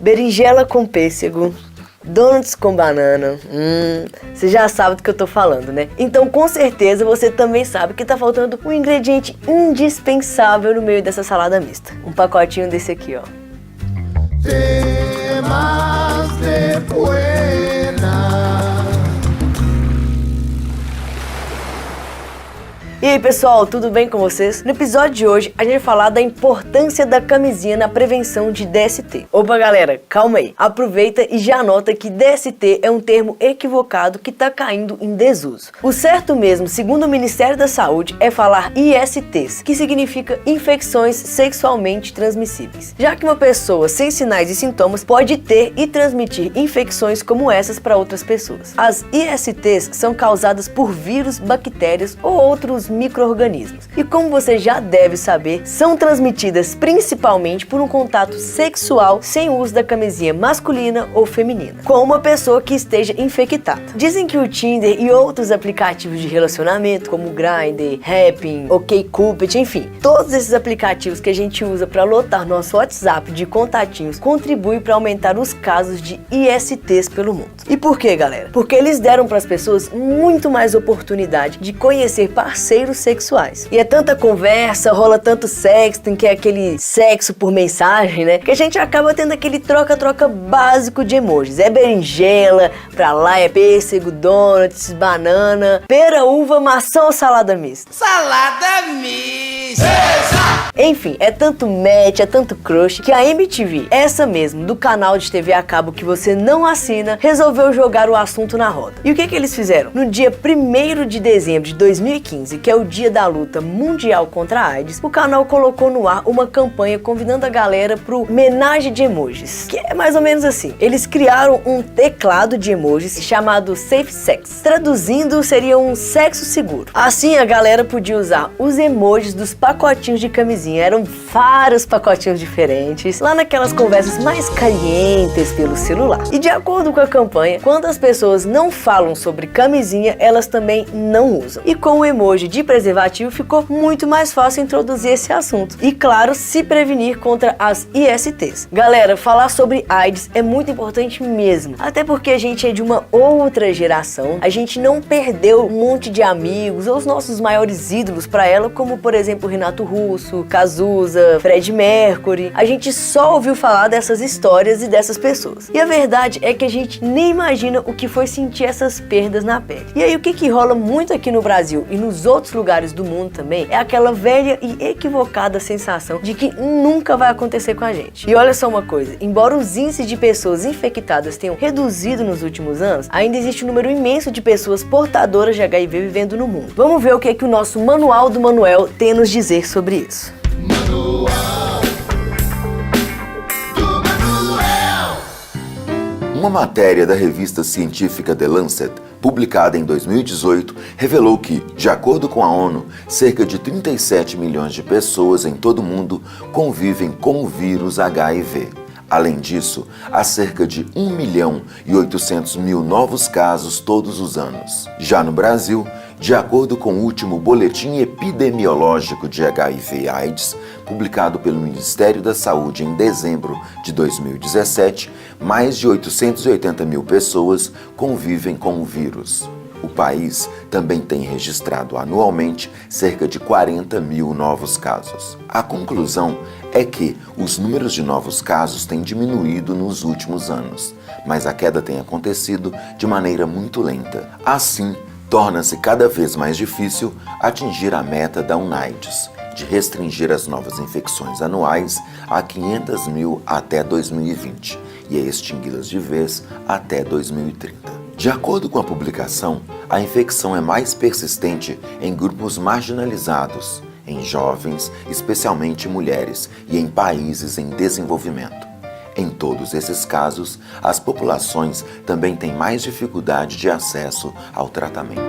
berinjela com pêssego, donuts com banana. Você já sabe do que eu tô falando, né? Então com certeza você também sabe que tá faltando um ingrediente indispensável no meio dessa salada mista. Um pacotinho desse aqui, ó. Temas de buena. E aí pessoal, tudo bem com vocês? No episódio de hoje a gente vai falar da importância da camisinha na prevenção de DST. Opa galera, calma aí, aproveita e já anota que DST é um termo equivocado que tá caindo em desuso. O certo mesmo, segundo o Ministério da Saúde, é falar ISTs, que significa infecções sexualmente transmissíveis, já que uma pessoa sem sinais e sintomas pode ter e transmitir infecções como essas para outras pessoas. As ISTs são causadas por vírus, bactérias ou outros micro-organismos. E como você já deve saber, são transmitidas principalmente por um contato sexual sem uso da camisinha masculina ou feminina, com uma pessoa que esteja infectada. Dizem que o Tinder e outros aplicativos de relacionamento, como o Grindr, Happn, OkCupid, enfim, todos esses aplicativos que a gente usa para lotar nosso WhatsApp de contatinhos, contribuem para aumentar os casos de ISTs pelo mundo. E por quê, galera? Porque eles deram para as pessoas muito mais oportunidade de conhecer parceiros sexuais. E é tanta conversa, rola tanto sexting, que é aquele sexo por mensagem, né? Que a gente acaba tendo aquele troca-troca básico de emojis. É berinjela, pra lá é pêssego, donuts, banana, pera, uva, maçã ou salada mista? Salada mista! Enfim, é tanto match, é tanto crush, que a MTV, essa mesmo, do canal de TV a cabo que você não assina, resolveu jogar o assunto na roda. E o que eles fizeram? No dia 1º de dezembro de 2015, que é o dia da luta mundial contra a AIDS, o canal colocou no ar uma campanha convidando a galera pro homenagem de emojis, que é mais ou menos assim. Eles criaram um teclado de emojis chamado Safe Sex. Traduzindo, seria um sexo seguro. Assim, a galera podia usar os emojis dos pacotinhos de camisinha. Eram vários pacotinhos diferentes, lá naquelas conversas mais calientes pelo celular. E de acordo com a campanha, quando as pessoas não falam sobre camisinha, elas também não usam. E com o emoji de preservativo ficou muito mais fácil introduzir esse assunto. E claro, se prevenir contra as ISTs. Galera, falar sobre AIDS é muito importante mesmo. Até porque a gente é de uma outra geração. A gente não perdeu um monte de amigos ou os nossos maiores ídolos para ela, como por exemplo Renato Russo, Cazuza, Fred Mercury. A gente só ouviu falar dessas histórias e dessas pessoas. E a verdade é que a gente nem imagina o que foi sentir essas perdas na pele. E aí o que rola muito aqui no Brasil e nos outros lugares do mundo também é aquela velha e equivocada sensação de que nunca vai acontecer com a gente. E olha só uma coisa, embora os índices de pessoas infectadas tenham reduzido nos últimos anos, ainda existe um número imenso de pessoas portadoras de HIV vivendo no mundo. Vamos ver o que o nosso Manual do Manuel tem a nos dizer sobre isso. Uma matéria da revista científica The Lancet, publicada em 2018, revelou que, de acordo com a ONU, cerca de 37 milhões de pessoas em todo o mundo convivem com o vírus HIV. Além disso, há cerca de 1.800.000 novos casos todos os anos. Já no Brasil, de acordo com o último Boletim Epidemiológico de HIV/AIDS, publicado pelo Ministério da Saúde em dezembro de 2017, mais de 880.000 pessoas convivem com o vírus. O país também tem registrado anualmente cerca de 40.000 novos casos. A conclusão é que os números de novos casos têm diminuído nos últimos anos, mas a queda tem acontecido de maneira muito lenta. Assim, torna-se cada vez mais difícil atingir a meta da UNAIDS, de restringir as novas infecções anuais a 500.000 até 2020 e a extingui-las de vez até 2030. De acordo com a publicação, a infecção é mais persistente em grupos marginalizados, em jovens, especialmente mulheres, e em países em desenvolvimento. Em todos esses casos, as populações também têm mais dificuldade de acesso ao tratamento.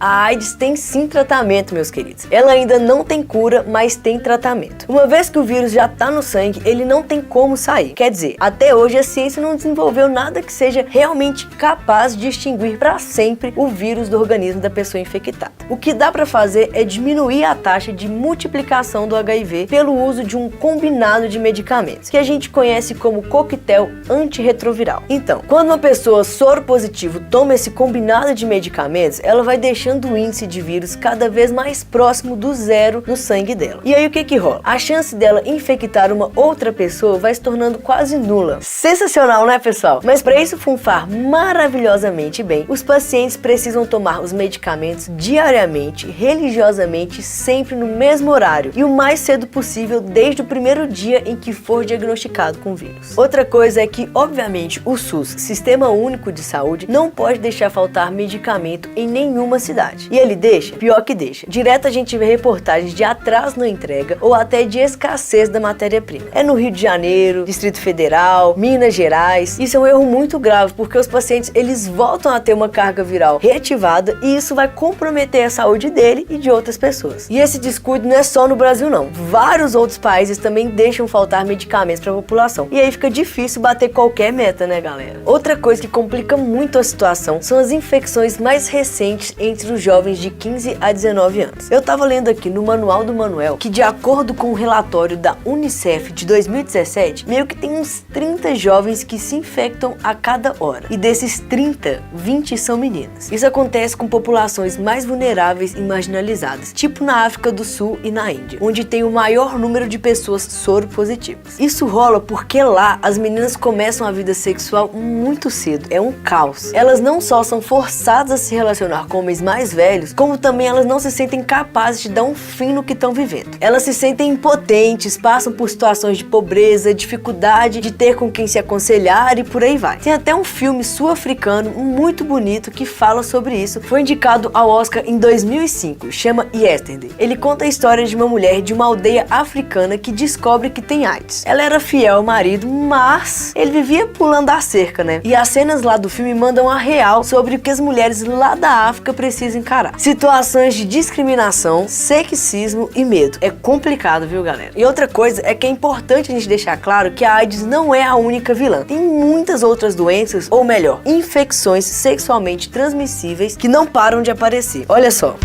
A AIDS tem sim tratamento, meus queridos. Ela ainda não tem cura, mas tem tratamento. Uma vez que o vírus já tá no sangue, ele não tem como sair. Quer dizer, até hoje a ciência não desenvolveu nada que seja realmente capaz de extinguir para sempre o vírus do organismo da pessoa infectada. O que dá para fazer é diminuir a taxa de multiplicação do HIV pelo uso de um combinado de medicamentos, que a gente conhece como coquetel antirretroviral. Então, quando uma pessoa soropositivo toma esse combinado de medicamentos, ela vai deixando o índice de vírus cada vez mais próximo do zero no sangue dela. E aí o que rola? A chance dela infectar uma outra pessoa vai se tornando quase nula. Sensacional, né, pessoal? Mas para isso funcionar maravilhosamente bem, os pacientes precisam tomar os medicamentos diariamente, religiosamente, sempre no mesmo horário e o mais cedo possível desde o primeiro dia em que for diagnosticado com o vírus. Outra coisa é que, obviamente, o SUS, Sistema Único de Saúde, não pode deixar faltar medicamento em nenhuma cidade. E ele deixa? Pior que deixa. Direto a gente vê reportagens de atraso na entrega ou até de escassez da matéria-prima. É no Rio de Janeiro, Distrito Federal, Minas Gerais. Isso é um erro muito grave, porque os pacientes eles voltam a ter uma carga viral reativada e isso vai comprometer a saúde dele e de outras pessoas. E esse descuido não é só no Brasil não. Vários outros países também deixam faltar medicamentos para a população. E aí fica difícil bater qualquer meta, né, galera? Outra coisa que complica muito a situação são as infecções mais recentes entre os jovens de 15 a 19 anos. Eu tava lendo aqui no manual do Manuel que, de acordo com o relatório da UNICEF de 2017, meio que tem uns 30 jovens que se infectam a cada hora. E desses 30, 20 são meninas. Isso acontece com populações mais vulneráveis e marginalizadas, tipo na África do Sul e na Índia, onde tem o maior número de pessoas soropositivas. Isso rola porque lá as meninas começam a vida sexual muito cedo. É um caos. Elas não só são forçadas a se relacionar com homens mais velhos, como também elas não se sentem capazes de dar um fim no que estão vivendo. Elas se sentem impotentes, passam por situações de pobreza, dificuldade de ter com quem se aconselhar e por aí vai. Tem até um filme sul-africano muito bonito que fala sobre isso. Foi indicado ao Oscar em 2005, chama Yesterday. Ele conta a história de uma mulher de uma aldeia africana que descobre que tem AIDS. Ela era fiel ao marido, mas ele vivia pulando a cerca, né? E as cenas lá do filme mandam a real sobre o que as mulheres lá da África precisam encarar. Situações de discriminação, sexismo e medo. É complicado, viu, galera? E outra coisa é que é importante a gente deixar claro que a AIDS não é a única vilã. Tem muitas outras doenças, ou melhor, infecções sexualmente transmissíveis que não param de aparecer. Olha só.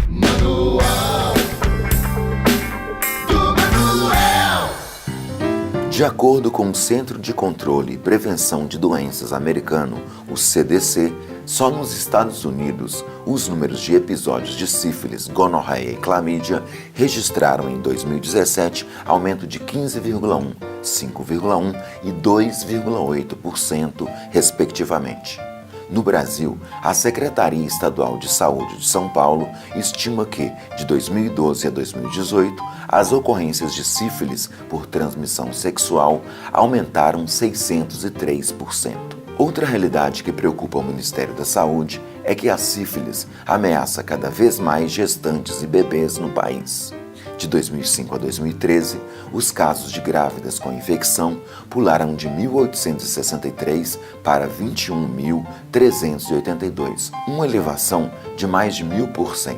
De acordo com o Centro de Controle e Prevenção de Doenças americano, o CDC, só nos Estados Unidos, os números de episódios de sífilis, gonorreia e clamídia registraram em 2017 aumento de 15,1%, 5,1% e 2,8%, respectivamente. No Brasil, a Secretaria Estadual de Saúde de São Paulo estima que, de 2012 a 2018, as ocorrências de sífilis por transmissão sexual aumentaram 603%. Outra realidade que preocupa o Ministério da Saúde é que a sífilis ameaça cada vez mais gestantes e bebês no país. De 2005 a 2013, os casos de grávidas com infecção pularam de 1.863 para 21.382, uma elevação de mais de 1000%.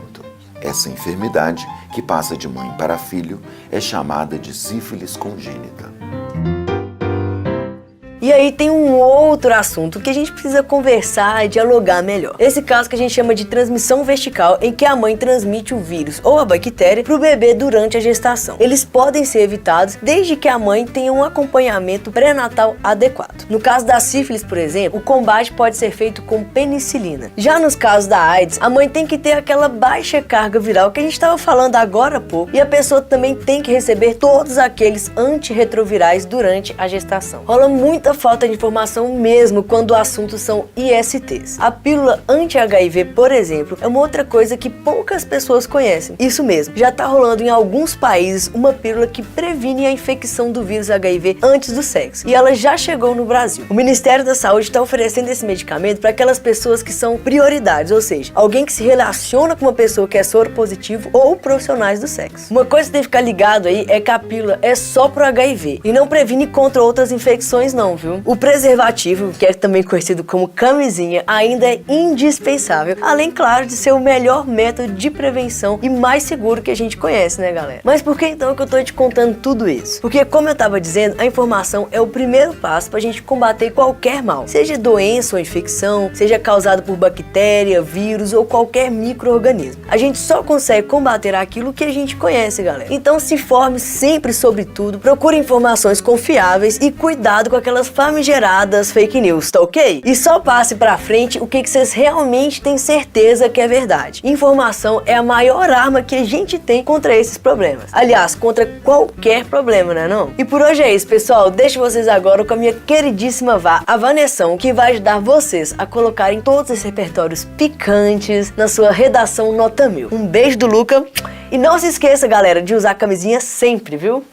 Essa enfermidade, que passa de mãe para filho, é chamada de sífilis congênita. E aí tem um outro assunto que a gente precisa conversar e dialogar melhor. Esse caso que a gente chama de transmissão vertical, em que a mãe transmite o vírus ou a bactéria para o bebê durante a gestação. Eles podem ser evitados desde que a mãe tenha um acompanhamento pré-natal adequado. No caso da sífilis, por exemplo, o combate pode ser feito com penicilina. Já nos casos da AIDS, a mãe tem que ter aquela baixa carga viral que a gente estava falando agora há pouco, e a pessoa também tem que receber todos aqueles antirretrovirais durante a gestação. Rola muita falta de informação mesmo quando o assunto são ISTs. A pílula anti-HIV, por exemplo, é uma outra coisa que poucas pessoas conhecem. Isso mesmo, já está rolando em alguns países uma pílula que previne a infecção do vírus HIV antes do sexo. E ela já chegou no Brasil. O Ministério da Saúde está oferecendo esse medicamento para aquelas pessoas que são prioridades, ou seja, alguém que se relaciona com uma pessoa que é soropositivo ou profissionais do sexo. Uma coisa que tem que ficar ligado aí é que a pílula é só pro HIV e não previne contra outras infecções não, viu? O preservativo, que é também conhecido como camisinha, ainda é indispensável, além, claro, de ser o melhor método de prevenção e mais seguro que a gente conhece, né, galera? Mas por que então que eu tô te contando tudo isso? Porque, como eu tava dizendo, a informação é o primeiro passo pra gente combater qualquer mal, seja doença ou infecção, seja causado por bactéria, vírus ou qualquer micro-organismo. A gente só consegue combater aquilo que a gente conhece, galera. Então se informe sempre sobre tudo, procure informações confiáveis e cuidado com aquelas famigeradas fake news, tá ok? E só passe pra frente o que vocês realmente têm certeza que é verdade. Informação é a maior arma que a gente tem contra esses problemas. Aliás, contra qualquer problema, né não? E por hoje é isso, pessoal. Deixo vocês agora com a minha queridíssima Vá, a Vanessão, que vai ajudar vocês a colocarem todos esses repertórios picantes na sua redação nota 1000. Um beijo do Luca e não se esqueça, galera, de usar a camisinha sempre, viu?